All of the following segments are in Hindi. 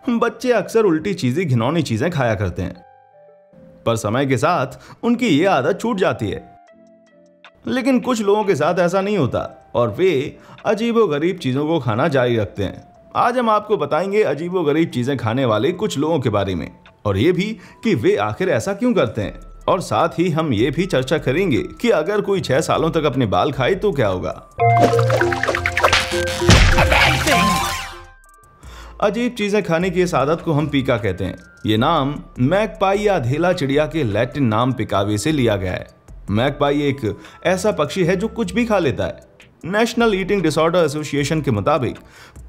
बच्चे अक्सर उल्टी चीजें, घिनौनी चीजें खाया करते हैं, पर समय के साथ उनकी ये आदत छूट जाती है। लेकिन कुछ लोगों के साथ ऐसा नहीं होता और वे अजीबोगरीब चीजों को खाना जारी रखते हैं। आज हम आपको बताएंगे अजीबोगरीब चीजें खाने वाले कुछ लोगों के बारे में, और ये भी कि वे आखिर ऐसा क्यों करते हैं। और साथ ही हम ये भी चर्चा करेंगे कि अगर कोई 6 सालों तक अपने बाल खाए तो क्या होगा। अजीब चीजें खाने की इस आदत को हम पीका कहते हैं। ये नाम मैगपाई या धेला चिड़िया के लैटिन नाम पिकावे से लिया गया है। मैगपाई एक ऐसा पक्षी है जो कुछ भी खा लेता है। नेशनल ईटिंग डिसऑर्डर एसोसिएशन के मुताबिक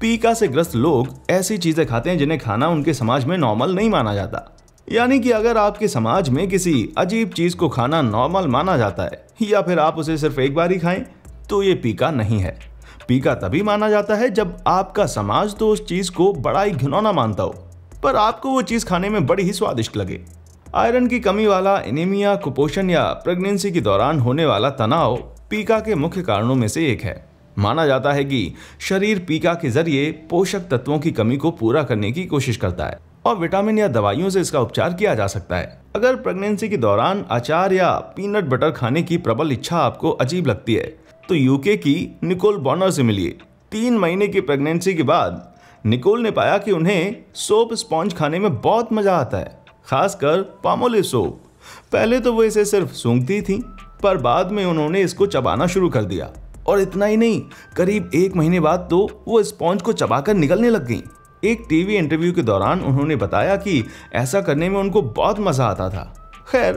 पीका से ग्रस्त लोग ऐसी चीजें खाते हैं जिन्हें खाना उनके समाज में नॉर्मल नहीं माना जाता। यानी कि अगर आपके समाज में किसी अजीब चीज को खाना नॉर्मल माना जाता है या फिर आप उसे सिर्फ एक बार ही खाएं, तो ये पीका नहीं है। पीका तभी माना जाता है जब आपका समाज तो उस चीज को बड़ा ही घिनौना मानता हो, पर आपको वो चीज खाने में बड़ी ही स्वादिष्ट लगे। आयरन की कमी वाला एनीमिया, कुपोषण या प्रेगनेंसी के दौरान होने वाला तनाव पीका के मुख्य कारणों में से एक है। माना जाता है कि शरीर पीका के जरिए पोषक तत्वों की कमी को पूरा करने की कोशिश करता है और विटामिन या दवाइयों से इसका उपचार किया जा सकता है। अगर प्रेगनेंसी के दौरान अचार या पीनट बटर खाने की प्रबल इच्छा आपको अजीब लगती है, तो यूके की निकोल बॉनर से मिलिए। 3 महीने की प्रेगनेंसी के बाद निकोल ने पाया कि उन्हें सोप स्पॉन्ज खाने में बहुत मजा आता है, खासकर पामोलिव सोप। पहले तो वो इसे सिर्फ सूंघती थी, पर बाद में उन्होंने इसको चबाना शुरू कर दिया। और इतना ही नहीं, करीब 1 महीने बाद तो वो स्पॉन्ज को चबाकर निगलने लग गई। एक टीवी इंटरव्यू के दौरान उन्होंने बताया कि ऐसा करने में उनको बहुत मजा आता था। खैर,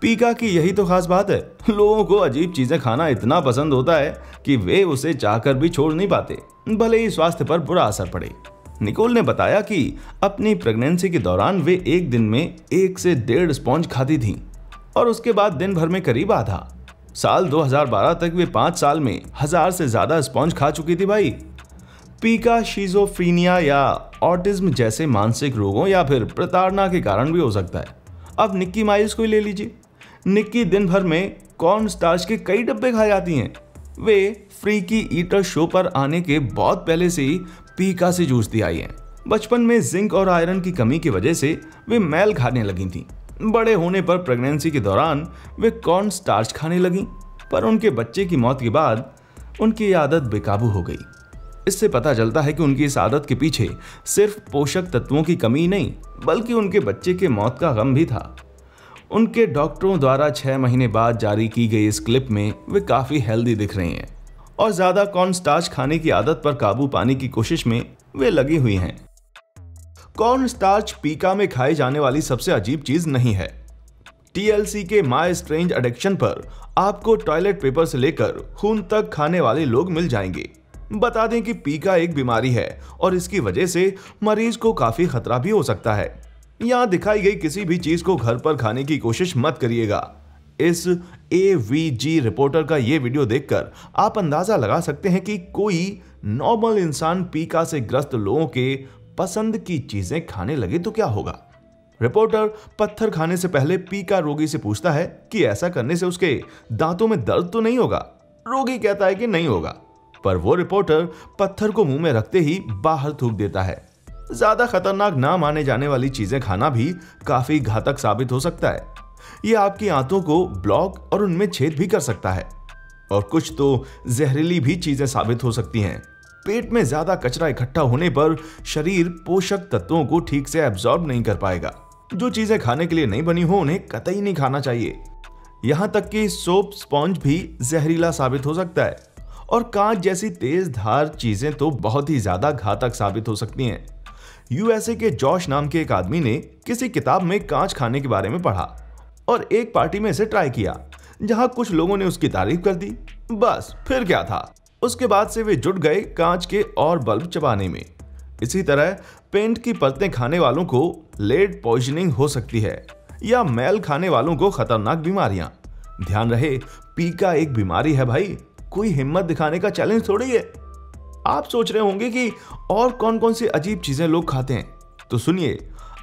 पीका की यही तो खास बात है। लोगों को अजीब चीजें खाना इतना पसंद होता है कि वे उसे चाहकर भी छोड़ नहीं पाते, भले ही स्वास्थ्य पर बुरा असर पड़े। निकोल ने बताया कि अपनी प्रेगनेंसी के दौरान वे एक दिन में 1 से 1.5 स्पॉन्ज खाती थीं और उसके बाद दिन भर में करीब आधा। साल 2012 तक वे 5 साल में 1000 से ज्यादा स्पॉन्ज खा चुकी थी भाई। पीका शिज़ोफ्रीनिया या ऑटिज्म जैसे मानसिक रोगों या फिर प्रताड़ना के कारण भी हो सकता है। अब निक्की माइल्स को ही ले लीजिए। निक्की दिन भर में कॉर्न स्टार्च के कई डब्बे खा जाती हैं। वे फ्रीकी ईटर शो पर आने के बहुत पहले से ही पीका से जूझती आई हैं। बचपन में जिंक और आयरन की कमी की वजह से वे मैल खाने लगी थीं। बड़े होने पर प्रेगनेंसी के दौरान वे कॉर्न स्टार्च खाने लगीं, पर उनके बच्चे की मौत के बाद उनकी ये आदत बेकाबू हो गई। इससे पता चलता है कि उनकी इस आदत के पीछे सिर्फ पोषक तत्वों की कमी नहीं, बल्कि उनके बच्चे के मौत का गम भी था। उनके डॉक्टरों द्वारा 6 महीने बाद जारी की गई इस क्लिप में वे काफी हेल्दी दिख रही हैं और ज्यादा कॉर्न स्टार्च खाने की आदत पर काबू पाने की कोशिश में वे लगी हुई हैं। कॉर्न स्टार्च पीका में खाई जाने वाली सबसे अजीब चीज नहीं है। TLC के माय स्ट्रेंज एडिक्शन पर आपको टॉयलेट पेपर से लेकर खून तक खाने वाले लोग मिल जाएंगे। बता दें कि पीका एक बीमारी है और इसकी वजह से मरीज को काफी खतरा भी हो सकता है। यहाँ दिखाई गई किसी भी चीज को घर पर खाने की कोशिश मत करिएगा। इस AVG रिपोर्टर का ये वीडियो देखकर आप अंदाजा लगा सकते हैं कि कोई नॉर्मल इंसान पीका से ग्रस्त लोगों के पसंद की चीजें खाने लगे तो क्या होगा। रिपोर्टर पत्थर खाने से पहले पीका रोगी से पूछता है कि ऐसा करने से उसके दांतों में दर्द तो नहीं होगा। रोगी कहता है कि नहीं होगा, पर वो रिपोर्टर पत्थर को मुंह में रखते ही बाहर थूक देता है। ज्यादा खतरनाक ना माने जाने वाली चीजें खाना भी काफी घातक साबित हो सकता है। ये आपकी आंतों को ब्लॉक और उनमें छेद भी कर सकता है और कुछ तो जहरीली भी चीजें साबित हो सकती हैं। पेट में ज्यादा कचरा इकट्ठा होने पर शरीर पोषक तत्वों को ठीक से एब्जॉर्ब नहीं कर पाएगा। जो चीजें खाने के लिए नहीं बनी हो उन्हें कतई नहीं खाना चाहिए। यहां तक कि सोप स्पॉन्ज भी जहरीला साबित हो सकता है और कांच जैसी तेज धार चीजें तो बहुत ही ज्यादा घातक साबित हो सकती हैं। USA के जॉश नाम के एक आदमी ने किसी किताब में कांच खाने के बारे में पढ़ा और एक पार्टी में इसे ट्राई किया, जहां कुछ लोगों ने उसकी तारीफ कर दी। बस फिर क्या था, उसके बाद से वे जुट गए कांच के और बल्ब चबाने में। इसी तरह पेंट की परतें खाने वालों को लेड पॉइजनिंग हो सकती है या मैल खाने वालों को खतरनाक बीमारियां। ध्यान रहे, पीका एक बीमारी है भाई, कोई हिम्मत दिखाने का चैलेंज थोड़ी है। आप सोच रहे होंगे कि और कौन कौन सी अजीब चीजें लोग खाते हैं, तो सुनिए,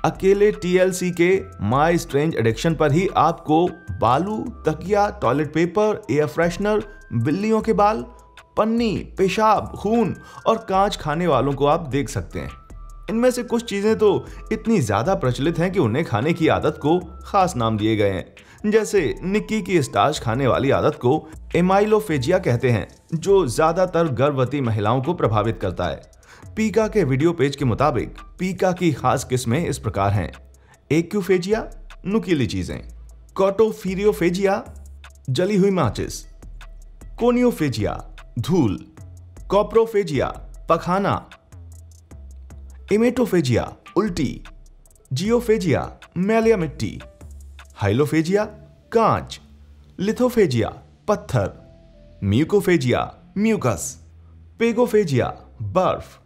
अकेले TLC के माय स्ट्रेंज एडिक्शन पर ही आपको बालू, तकिया, टॉयलेट पेपर, एयर फ्रेशनर, बिल्लियों के बाल, पन्नी, पेशाब, खून और कांच खाने वालों को आप देख सकते हैं। इनमें से कुछ चीजें तो इतनी ज्यादा प्रचलित हैं कि उन्हें खाने की आदत को खास नाम दिए गए हैं। जैसे निक्की की स्टार्च खाने वाली आदत को एमाइलोफेजिया कहते हैं, जो ज्यादातर गर्भवती महिलाओं को प्रभावित करता है। पीका के वीडियो पेज के मुताबिक पीका की खास किस्में इस प्रकार हैं: एक्यूफेजिया नुकीली चीजें, कॉटोफीरियोफेजिया जली हुई माचिस, कोनियोफेजिया धूल, कॉप्रोफेजिया पखाना, इमेटोफेजिया उल्टी, जियोफेजिया मैलिया मिट्टी, हाइलोफेजिया कांच, लिथोफेजिया पत्थर, म्यूकोफेजिया म्यूकस, पेगोफेजिया बर्फ,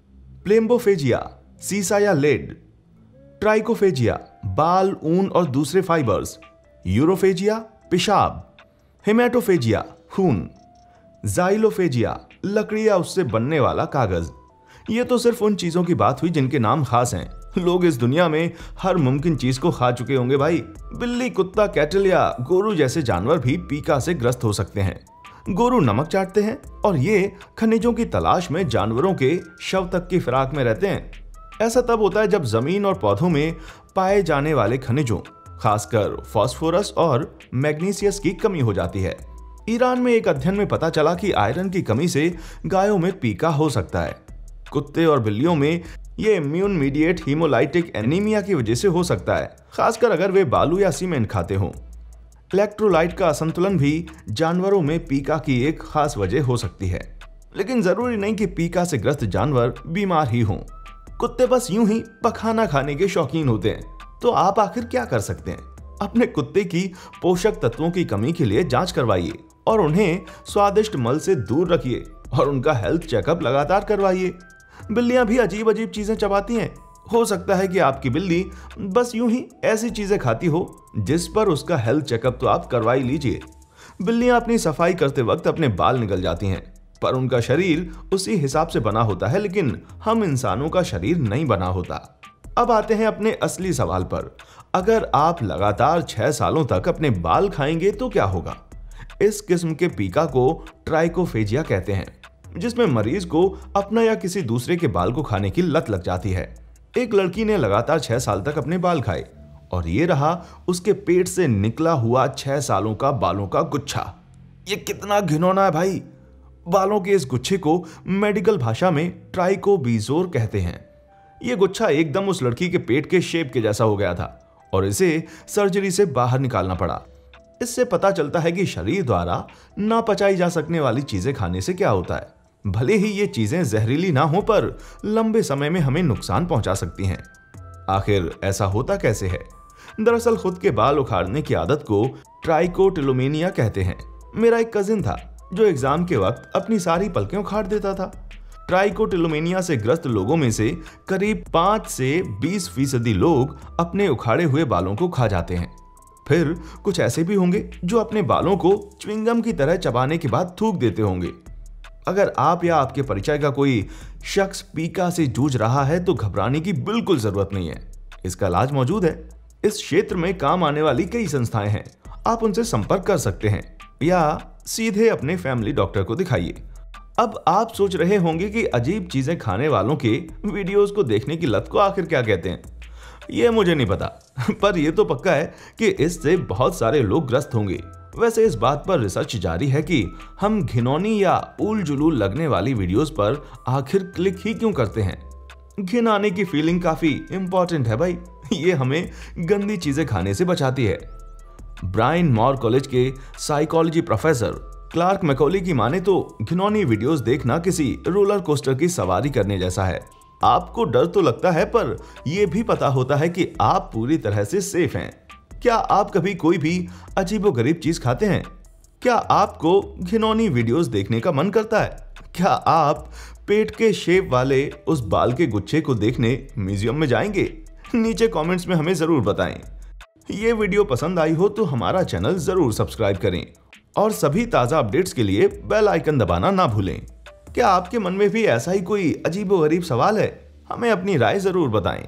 प्लेम्बोफेजिया सीसा या लेड, ट्राइकोफेजिया बाल, ऊन और दूसरे फाइबर्स, यूरोफेजिया पेशाब, हेमेटोफेजिया खून, जाइलोफेजिया लकड़ी या उससे बनने वाला कागज। ये तो सिर्फ उन चीजों की बात हुई जिनके नाम खास हैं। लोग इस दुनिया में हर मुमकिन चीज को खा चुके होंगे भाई। बिल्ली, कुत्ता, कैटल या गोरू जैसे जानवर भी पीका से ग्रस्त हो सकते हैं। गोरू नमक चाटते हैं और ये खनिजों की तलाश में जानवरों के शव तक की फिराक में रहते हैं। ऐसा तब होता है जब जमीन और पौधों में पाए जाने वाले खनिजों, खासकर फास्फोरस और मैग्नीशियस की कमी हो जाती है। ईरान में एक अध्ययन में पता चला कि आयरन की कमी से गायों में पीका हो सकता है। कुत्ते और बिल्लियों में ये इम्यून मीडिएट हीमोलाइटिक एनीमिया की वजह से हो सकता है, खासकर अगर वे बालू या सीमेंट खाते हों। इलेक्ट्रोलाइट का असंतुलन भी जानवरों में पीका की एक खास वजह हो सकती है, लेकिन जरूरी नहीं कि पीका से ग्रस्त जानवर बीमार ही हों। कुत्ते बस यूं ही पखाना खाने के शौकीन होते हैं, तो आप आखिर क्या कर सकते हैं? अपने कुत्ते की पोषक तत्वों की कमी के लिए जांच करवाइए और उन्हें स्वादिष्ट मल से दूर रखिए और उनका हेल्थ चेकअप लगातार करवाइए। बिल्लियां भी अजीब अजीब चीजें चबाती हैं। हो सकता है कि आपकी बिल्ली बस यूं ही ऐसी चीजें खाती हो जिस पर उसका हेल्थ चेकअप तो आप करवा ही लीजिए। बिल्लियां अपनी सफाई करते वक्त अपने बाल निगल जाती हैं, पर उनका शरीर उसी हिसाब से बना होता है, लेकिन हम इंसानों का शरीर नहीं बना होता। अब आते हैं अपने असली सवाल पर। अगर आप लगातार 6 सालों तक अपने बाल खाएंगे तो क्या होगा? इस किस्म के पीका को ट्राइकोफेजिया कहते हैं, जिसमें मरीज को अपना या किसी दूसरे के बाल को खाने की लत लग जाती है। एक लड़की ने लगातार 6 साल तक अपने बाल खाए और ये रहा उसके पेट से निकला हुआ 6 सालों का बालों का गुच्छा। ये कितना घिनौना है भाई। बालों के इस गुच्छे को मेडिकल भाषा में ट्राइकोबीजोर कहते हैं। ये गुच्छा एकदम उस लड़की के पेट के शेप के जैसा हो गया था और इसे सर्जरी से बाहर निकालना पड़ा। इससे पता चलता है कि शरीर द्वारा ना पचाई जा सकने वाली चीजें खाने से क्या होता है। भले ही ये चीजें जहरीली ना हो, पर लंबे समय में हमें नुकसान पहुंचा सकती हैं। आखिर ऐसा होता कैसे है? दरअसल खुद के बाल उखाड़ने की आदत को ट्राइकोटिलोमेनिया कहते हैं। मेरा एक कजिन था जो एग्जाम के वक्त अपनी सारी पलकें उखाड़ देता था। ट्राइकोटिलोमेनिया से ग्रस्त लोगों में से करीब 5 से 20% लोग अपने उखाड़े हुए बालों को खा जाते हैं। फिर कुछ ऐसे भी होंगे जो अपने बालों को च्युइंगम की तरह चबाने के बाद थूक देते होंगे। अगर आप या आपके परिचय का कोई शख्स पीका से जूझ रहा है तो घबराने की बिल्कुल जरूरत नहीं है। इसका इलाज मौजूद है। इस क्षेत्र में काम आने वाली कई संस्थाएं हैं, आप उनसे संपर्क कर सकते हैं या सीधे अपने फैमिली डॉक्टर को दिखाइए। अब आप सोच रहे होंगे कि अजीब चीजें खाने वालों के वीडियोस को देखने की लत को आखिर क्या कहते हैं। ये मुझे नहीं पता, पर यह तो पक्का है कि इससे बहुत सारे लोग ग्रस्त होंगे। वैसे इस बात पर रिसर्च जारी है कि हम घिनौनी या उल जुलूल लगने वाली वीडियोस पर आखिर क्लिक ही क्यों करते हैं। घिन आने की फीलिंग काफी इंपॉर्टेंट है भाई, ये हमें गंदी चीजें खाने से बचाती है। ब्रायन मॉर कॉलेज के साइकोलॉजी प्रोफेसर क्लार्क मैकॉली की माने तो घिनौनी वीडियोस देखना किसी रोलर कोस्टर की सवारी करने जैसा है। आपको डर तो लगता है, पर यह भी पता होता है कि आप पूरी तरह से सेफ हैं। क्या आप कभी कोई भी अजीबोगरीब चीज खाते हैं? क्या आपको घिनौनी वीडियोस देखने का मन करता है? क्या आप पेट के शेप वाले उस बाल के गुच्छे को देखने म्यूजियम में जाएंगे? नीचे कमेंट्स में हमें जरूर बताएं। ये वीडियो पसंद आई हो तो हमारा चैनल जरूर सब्सक्राइब करें और सभी ताजा अपडेट्स के लिए बेल आइकन दबाना ना भूलें। क्या आपके मन में भी ऐसा ही कोई अजीबोगरीब सवाल है? हमें अपनी राय जरूर बताएं।